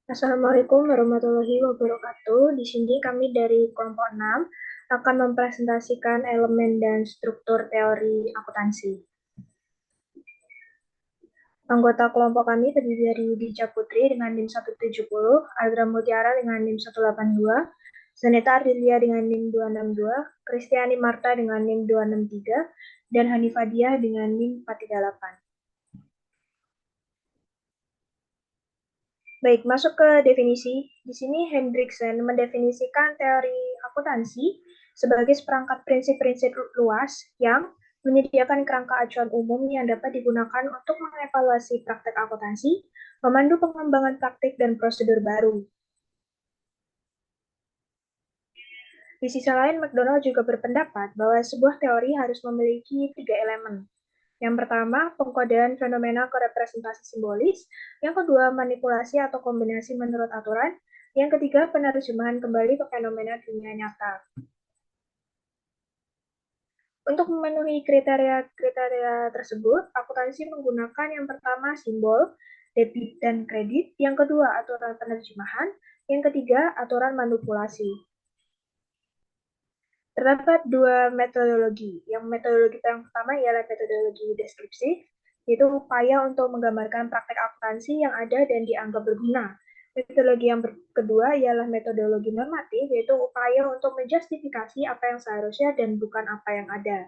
Assalamualaikum warahmatullahi wabarakatuh. Di sini kami dari kelompok 6 akan mempresentasikan elemen dan struktur teori akuntansi. Anggota kelompok kami terdiri dari Dija Putri dengan NIM 170, Aldra Mutiara dengan NIM 182, Zaneta Ardilia dengan NIM 262, Kristiani Marta dengan NIM 263, dan Hanifadia dengan NIM 438. Baik, masuk ke definisi. Di sini Hendriksen mendefinisikan teori akuntansi sebagai seperangkat prinsip-prinsip luas yang menyediakan kerangka acuan umum yang dapat digunakan untuk mengevaluasi praktek akuntansi, memandu pengembangan praktik dan prosedur baru. Di sisi lain, McDonald juga berpendapat bahwa sebuah teori harus memiliki 3 elemen. Yang pertama, pengkodean fenomena ke representasi simbolis. Yang kedua, manipulasi atau kombinasi menurut aturan. Yang ketiga, penerjemahan kembali ke fenomena dunia nyata. Untuk memenuhi kriteria-kriteria tersebut, akuntansi menggunakan yang pertama simbol, debit dan kredit. Yang kedua, aturan penerjemahan. Yang ketiga, aturan manipulasi. Terdapat 2 metodologi. Yang metodologi yang pertama ialah metodologi deskripsi, yaitu upaya untuk menggambarkan praktek akuntansi yang ada dan dianggap berguna. Metodologi yang kedua ialah metodologi normatif, yaitu upaya untuk menjustifikasi apa yang seharusnya dan bukan apa yang ada.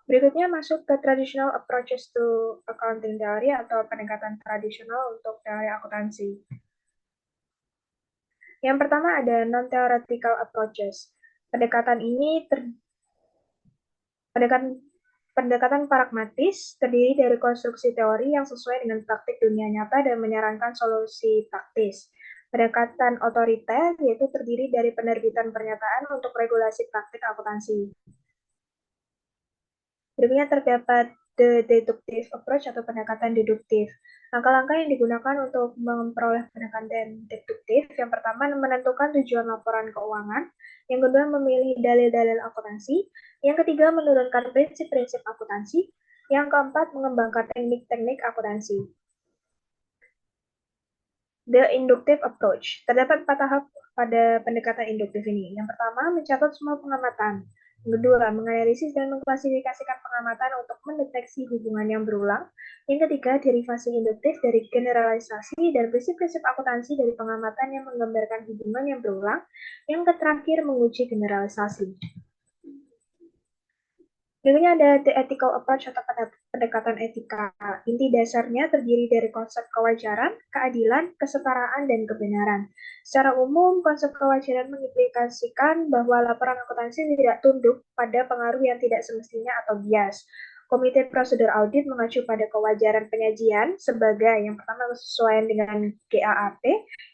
Berikutnya masuk ke traditional approaches to accounting theory atau pendekatan tradisional untuk teori akuntansi. Yang pertama ada non-theoretical approaches. Pendekatan ini pendekatan pragmatis terdiri dari konstruksi teori yang sesuai dengan praktik dunia nyata dan menyarankan solusi praktis. Pendekatan otoriter yaitu terdiri dari penerbitan pernyataan untuk regulasi praktik akuntansi. Berikutnya terdapat the deductive approach atau pendekatan deduktif. Langkah-langkah yang digunakan untuk memperoleh pendekatan deduktif, yang pertama menentukan tujuan laporan keuangan, yang kedua memilih dalil-dalil akuntansi, yang ketiga menurunkan prinsip-prinsip akuntansi, yang keempat mengembangkan teknik-teknik akuntansi. The inductive approach. Terdapat 4 tahap pada pendekatan induktif ini. Yang pertama, mencatat semua pengamatan. Yang kedua, menganalisis dan mengklasifikasikan pengamatan untuk mendeteksi hubungan yang berulang. Yang ketiga, derivasi induktif dari generalisasi dan prinsip-prinsip akuntansi dari pengamatan yang menggambarkan hubungan yang berulang. Yang terakhir, menguji generalisasi. Berikutnya ada the ethical approach atau pendekatan etika. Inti dasarnya terdiri dari konsep kewajaran, keadilan, kesetaraan, dan kebenaran. Secara umum, konsep kewajaran mengimplikasikan bahwa laporan akuntansi tidak tunduk pada pengaruh yang tidak semestinya atau bias. Komite prosedur audit mengacu pada kewajaran penyajian sebagai yang pertama kesesuaian dengan GAAP,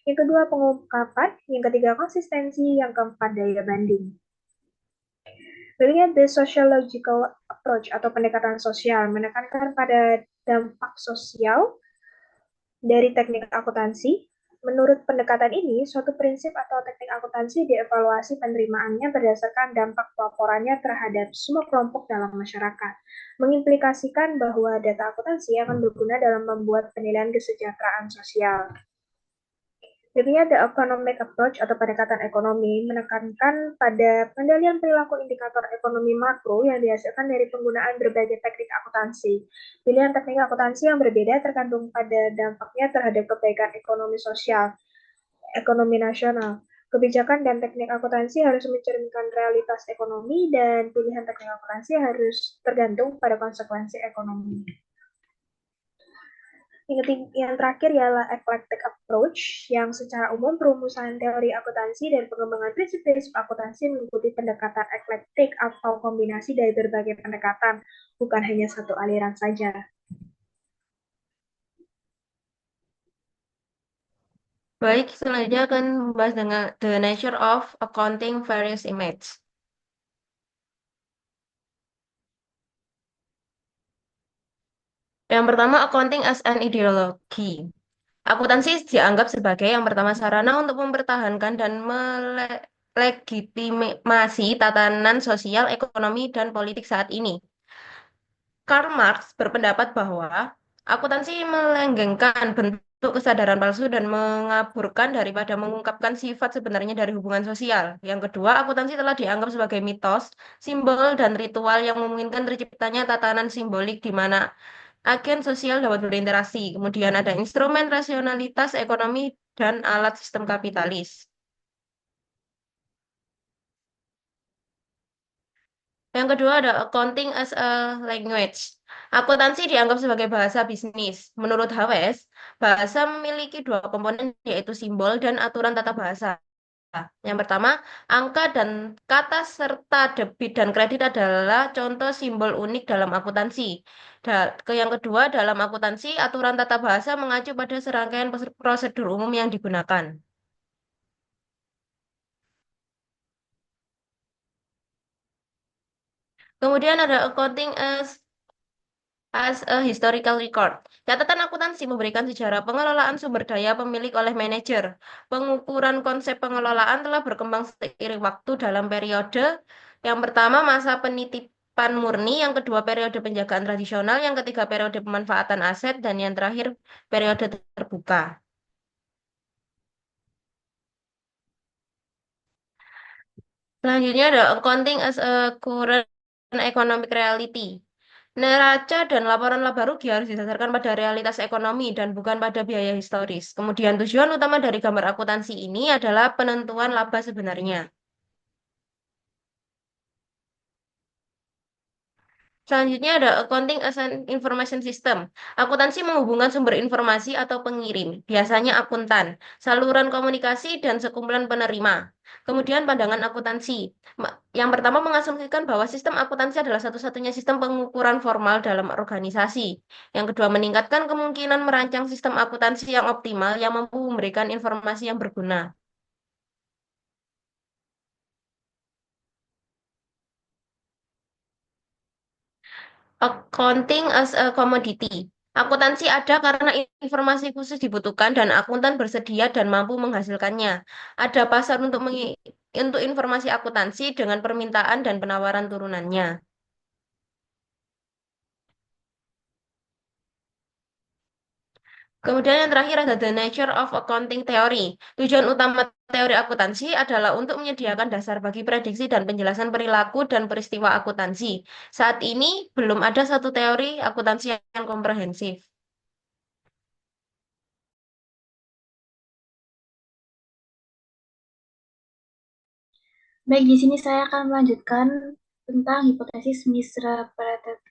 yang kedua pengungkapan, yang ketiga konsistensi, yang keempat daya banding. Berikutnya the sociological approach atau pendekatan sosial menekankan pada dampak sosial dari teknik akuntansi. Menurut pendekatan ini, suatu prinsip atau teknik akuntansi dievaluasi penerimaannya berdasarkan dampak laporannya terhadap semua kelompok dalam masyarakat, mengimplikasikan bahwa data akuntansi akan berguna dalam membuat penilaian kesejahteraan sosial. Berikutnya the economic approach atau pendekatan ekonomi menekankan pada pengendalian perilaku indikator ekonomi makro yang dihasilkan dari penggunaan berbagai teknik akuntansi. Pilihan teknik akuntansi yang berbeda tergantung pada dampaknya terhadap kebaikan ekonomi sosial, ekonomi nasional. Kebijakan dan teknik akuntansi harus mencerminkan realitas ekonomi dan pilihan teknik akuntansi harus tergantung pada konsekuensi ekonomi. Yang terakhir ialah eclectic approach, yang secara umum perumusan teori akuntansi dan pengembangan prinsip-prinsip akuntansi mengikuti pendekatan eklektik atau kombinasi dari berbagai pendekatan, bukan hanya satu aliran saja. Baik, selanjutnya akan membahas dengan the nature of accounting various image. Yang pertama, accounting as an ideology. Akuntansi dianggap sebagai yang pertama sarana untuk mempertahankan dan melegitimasi tatanan sosial, ekonomi, dan politik saat ini. Karl Marx berpendapat bahwa akuntansi melanggengkan bentuk untuk kesadaran palsu dan mengaburkan daripada mengungkapkan sifat sebenarnya dari hubungan sosial. Yang kedua, akuntansi telah dianggap sebagai mitos, simbol, dan ritual yang memungkinkan terciptanya tatanan simbolik di mana agen sosial dapat berinteraksi. Kemudian ada instrumen rasionalitas ekonomi dan alat sistem kapitalis. Yang kedua ada accounting as a language. Akuntansi dianggap sebagai bahasa bisnis. Menurut Hawes, bahasa memiliki dua komponen yaitu simbol dan aturan tata bahasa. Yang pertama, angka dan kata serta debit dan kredit adalah contoh simbol unik dalam akuntansi. Yang kedua, dalam akuntansi, aturan tata bahasa mengacu pada serangkaian prosedur umum yang digunakan. Kemudian ada accounting as a historical record. Catatan akuntansi memberikan sejarah pengelolaan sumber daya pemilik oleh manajer. Pengukuran konsep pengelolaan telah berkembang seiring waktu dalam periode yang pertama masa penitipan murni, yang kedua periode penjagaan tradisional, yang ketiga periode pemanfaatan aset, dan yang terakhir periode terbuka. Selanjutnya ada accounting as a current economic reality. Neraca dan laporan laba rugi harus didasarkan pada realitas ekonomi dan bukan pada biaya historis. Kemudian tujuan utama dari gambar akuntansi ini adalah penentuan laba sebenarnya. Selanjutnya ada accounting as an information system. Akuntansi menghubungkan sumber informasi atau pengirim, biasanya akuntan, saluran komunikasi, dan sekumpulan penerima. Kemudian pandangan akuntansi. Yang pertama mengasumsikan bahwa sistem akuntansi adalah satu-satunya sistem pengukuran formal dalam organisasi. Yang kedua meningkatkan kemungkinan merancang sistem akuntansi yang optimal yang mampu memberikan informasi yang berguna. Accounting as a commodity. Akuntansi ada karena informasi khusus dibutuhkan dan akuntan bersedia dan mampu menghasilkannya. Ada pasar untuk informasi akuntansi dengan permintaan dan penawaran turunannya. Kemudian yang terakhir ada the nature of accounting theory. Tujuan utama teori akuntansi adalah untuk menyediakan dasar bagi prediksi dan penjelasan perilaku dan peristiwa akuntansi. Saat ini belum ada satu teori akuntansi yang komprehensif. Baik, di sini saya akan melanjutkan tentang hipotesis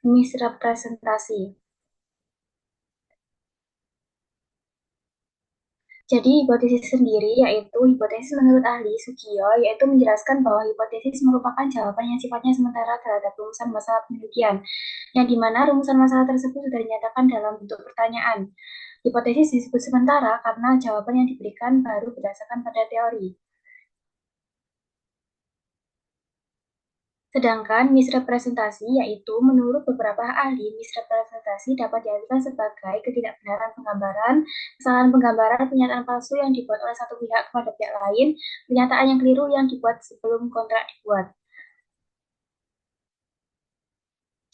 misrepresentasi. Jadi, hipotesis sendiri yaitu hipotesis menurut ahli Sugiyo, yaitu menjelaskan bahwa hipotesis merupakan jawaban yang sifatnya sementara terhadap rumusan masalah penelitian, yang dimana rumusan masalah tersebut sudah dinyatakan dalam bentuk pertanyaan. Hipotesis disebut sementara karena jawaban yang diberikan baru berdasarkan pada teori. Sedangkan misrepresentasi yaitu menurut beberapa ahli, misrepresentasi dapat diartikan sebagai ketidakbenaran penggambaran, kesalahan penggambaran, pernyataan palsu yang dibuat oleh satu pihak kepada pihak lain, pernyataan yang keliru yang dibuat sebelum kontrak dibuat.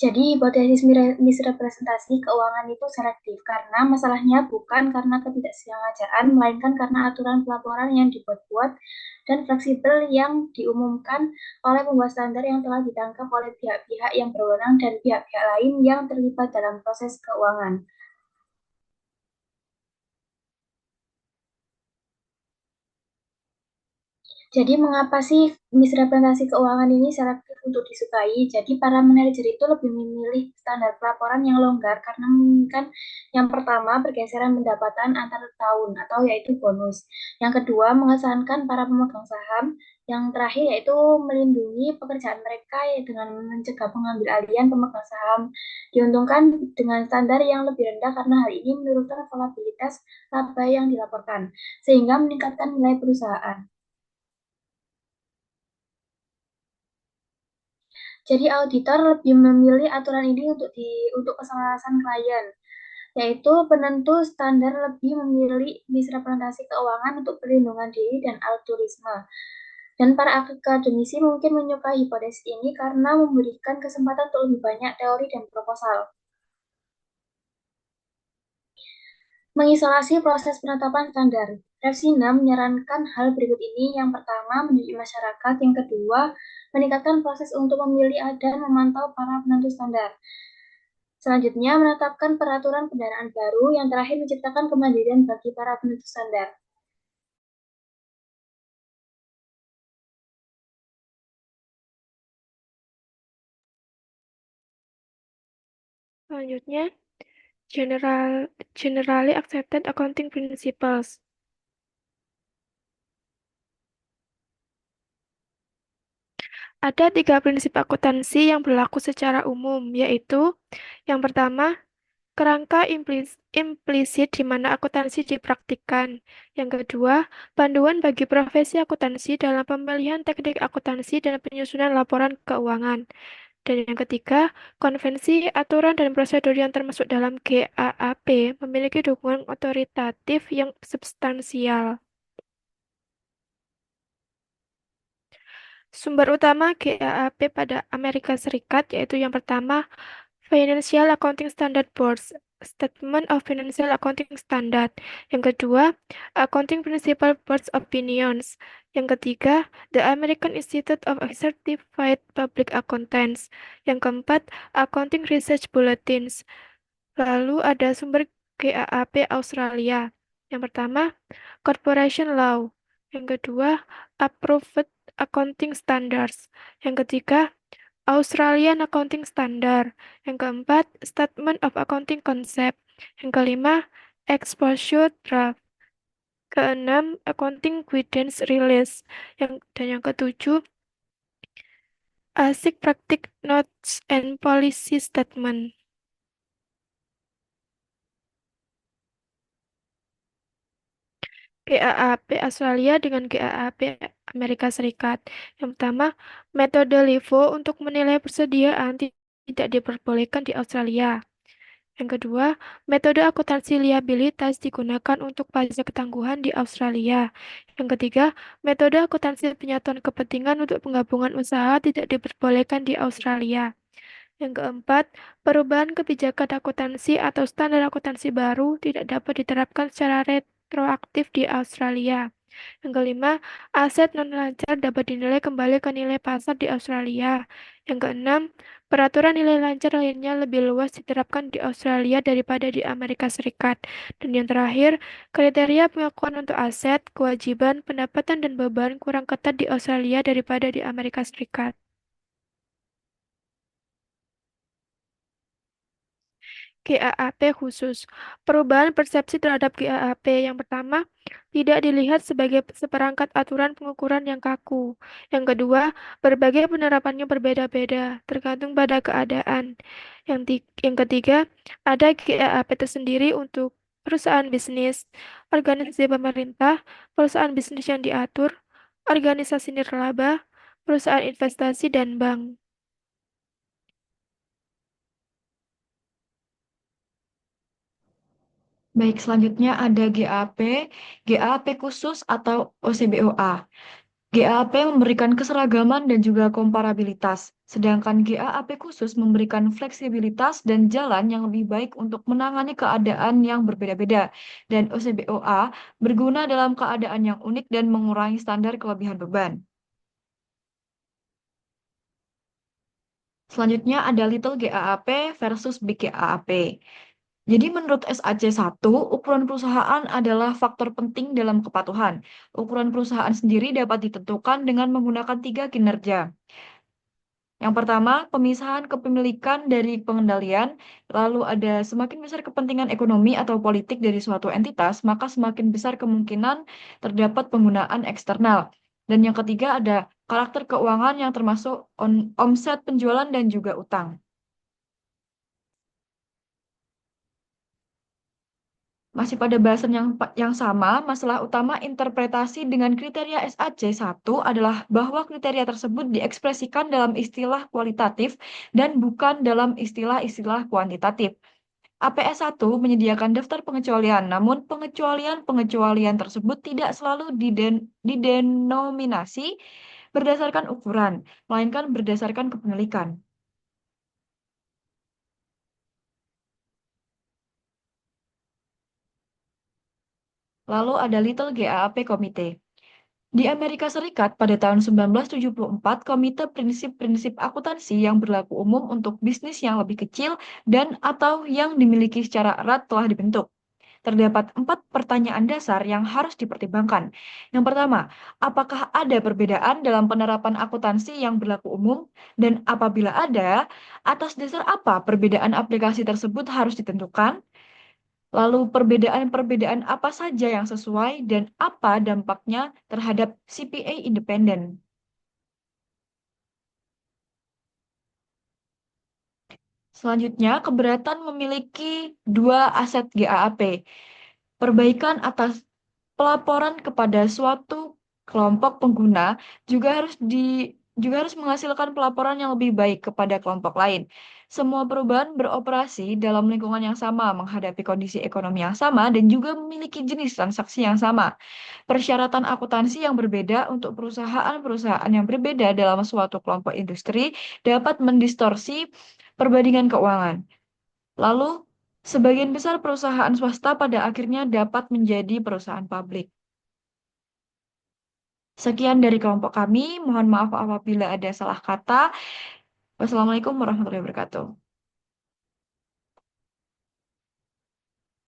Jadi hipotesis misrepresentasi keuangan itu selektif karena masalahnya bukan karena ketidaksengajaan, melainkan karena aturan pelaporan yang dibuat-buat dan fleksibel yang diumumkan oleh pembuat standar yang telah ditangkap oleh pihak-pihak yang berwenang dan pihak-pihak lain yang terlibat dalam proses keuangan. Jadi mengapa sih misrepresentasi keuangan ini selektif untuk disukai? Jadi para manajer itu lebih memilih standar pelaporan yang longgar karena menginginkan yang pertama pergeseran pendapatan antar tahun atau yaitu bonus. Yang kedua mengesankan para pemegang saham. Yang terakhir yaitu melindungi pekerjaan mereka dengan mencegah pengambil alihan pemegang saham. Diuntungkan dengan standar yang lebih rendah karena hal ini menurunkan volatilitas laba yang dilaporkan sehingga meningkatkan nilai perusahaan. Jadi auditor lebih memilih aturan ini untuk keselarasan klien, yaitu penentu standar lebih memilih misrepresentasi keuangan untuk perlindungan diri dan altruisme. Dan para akademisi mungkin menyukai hipotesis ini karena memberikan kesempatan untuk lebih banyak teori dan proposal. Mengisolasi proses penetapan standar. Revisi 6 menyarankan hal berikut ini. Yang pertama, mendidik masyarakat. Yang kedua, meningkatkan proses untuk memilih dan memantau para penentu standar. Selanjutnya, menetapkan peraturan kendaraan baru. Yang terakhir, menciptakan kemandirian bagi para penentu standar. Selanjutnya, generally accepted accounting principles. Ada 3 prinsip akuntansi yang berlaku secara umum, yaitu yang pertama, kerangka implisit di mana akuntansi dipraktikkan. Yang kedua, panduan bagi profesi akuntansi dalam pemilihan teknik akuntansi dan penyusunan laporan keuangan. Dan yang ketiga, konvensi, aturan, dan prosedur yang termasuk dalam GAAP memiliki dukungan otoritatif yang substansial. Sumber utama GAAP pada Amerika Serikat yaitu yang pertama, Financial Accounting Standard Board, Statement of Financial Accounting Standard. Yang kedua, Accounting Principles Board Opinions. Yang ketiga, The American Institute of Certified Public Accountants. Yang keempat, Accounting Research Bulletins. Lalu ada sumber GAAP Australia. Yang pertama, Corporation Law. Yang kedua, Approved Accounting Standards. Yang ketiga, Australian Accounting Standard. Yang keempat, Statement of Accounting Concept. Yang kelima, Exposure Draft. Keenam, Accounting Guidance Release. Dan yang ketujuh, ASIC Practice Notes and Policy Statement. GAAP Australia dengan GAAP Amerika Serikat. Yang pertama, metode LIFO untuk menilai persediaan tidak diperbolehkan di Australia. Yang kedua, metode akuntansi liabilitas digunakan untuk pajak ketangguhan di Australia. Yang ketiga, metode akuntansi penyatuan kepentingan untuk penggabungan usaha tidak diperbolehkan di Australia. Yang keempat, perubahan kebijakan akuntansi atau standar akuntansi baru tidak dapat diterapkan secara retroaktif di Australia. Yang kelima, aset non-lancar dapat dinilai kembali ke nilai pasar di Australia. Yang keenam, peraturan nilai lancar lainnya lebih luas diterapkan di Australia daripada di Amerika Serikat. Dan yang terakhir, kriteria pengakuan untuk aset, kewajiban, pendapatan, dan beban kurang ketat di Australia daripada di Amerika Serikat. GAAP khusus. Perubahan persepsi terhadap GAAP. Yang pertama, tidak dilihat sebagai seperangkat aturan pengukuran yang kaku. Yang kedua, berbagai penerapannya berbeda-beda, tergantung pada keadaan. Yang ketiga, ada GAAP tersendiri untuk perusahaan bisnis, organisasi pemerintah, perusahaan bisnis yang diatur, organisasi nirlaba, perusahaan investasi, dan bank. Baik, selanjutnya ada GAP khusus atau OCBOA. GAP memberikan keseragaman dan juga komparabilitas, sedangkan GAP khusus memberikan fleksibilitas dan jalan yang lebih baik untuk menangani keadaan yang berbeda-beda. Dan OCBOA berguna dalam keadaan yang unik dan mengurangi standar kelebihan beban. Selanjutnya ada Little GAAP versus Big GAAP. Jadi menurut SAC 1, ukuran perusahaan adalah faktor penting dalam kepatuhan. Ukuran perusahaan sendiri dapat ditentukan dengan menggunakan 3 kinerja. Yang pertama, pemisahan kepemilikan dari pengendalian, lalu ada semakin besar kepentingan ekonomi atau politik dari suatu entitas, maka semakin besar kemungkinan terdapat penggunaan eksternal. Dan yang ketiga ada karakter keuangan yang termasuk omset penjualan dan juga utang. Masih pada bahasan yang sama, masalah utama interpretasi dengan kriteria SAC 1 adalah bahwa kriteria tersebut diekspresikan dalam istilah kualitatif dan bukan dalam istilah-istilah kuantitatif. APS 1 menyediakan daftar pengecualian, namun pengecualian tersebut tidak selalu didenominasi berdasarkan ukuran, melainkan berdasarkan kepemilikan. Lalu ada Little GAAP Committee. Di Amerika Serikat pada tahun 1974, Komite Prinsip-Prinsip Akuntansi yang berlaku umum untuk bisnis yang lebih kecil dan atau yang dimiliki secara erat telah dibentuk. Terdapat 4 pertanyaan dasar yang harus dipertimbangkan. Yang pertama, apakah ada perbedaan dalam penerapan akuntansi yang berlaku umum? Dan apabila ada, atas dasar apa perbedaan aplikasi tersebut harus ditentukan? Lalu perbedaan-perbedaan apa saja yang sesuai dan apa dampaknya terhadap CPA independen? Selanjutnya, keberatan memiliki 2 aset GAAP. Perbaikan atas pelaporan kepada suatu kelompok pengguna juga harus menghasilkan pelaporan yang lebih baik kepada kelompok lain. Semua perubahan beroperasi dalam lingkungan yang sama, menghadapi kondisi ekonomi yang sama, dan juga memiliki jenis transaksi yang sama. Persyaratan akuntansi yang berbeda untuk perusahaan-perusahaan yang berbeda dalam suatu kelompok industri dapat mendistorsi perbandingan keuangan. Lalu, sebagian besar perusahaan swasta pada akhirnya dapat menjadi perusahaan publik. Sekian dari kelompok kami. Mohon maaf apabila ada salah kata. Wassalamualaikum warahmatullahi wabarakatuh.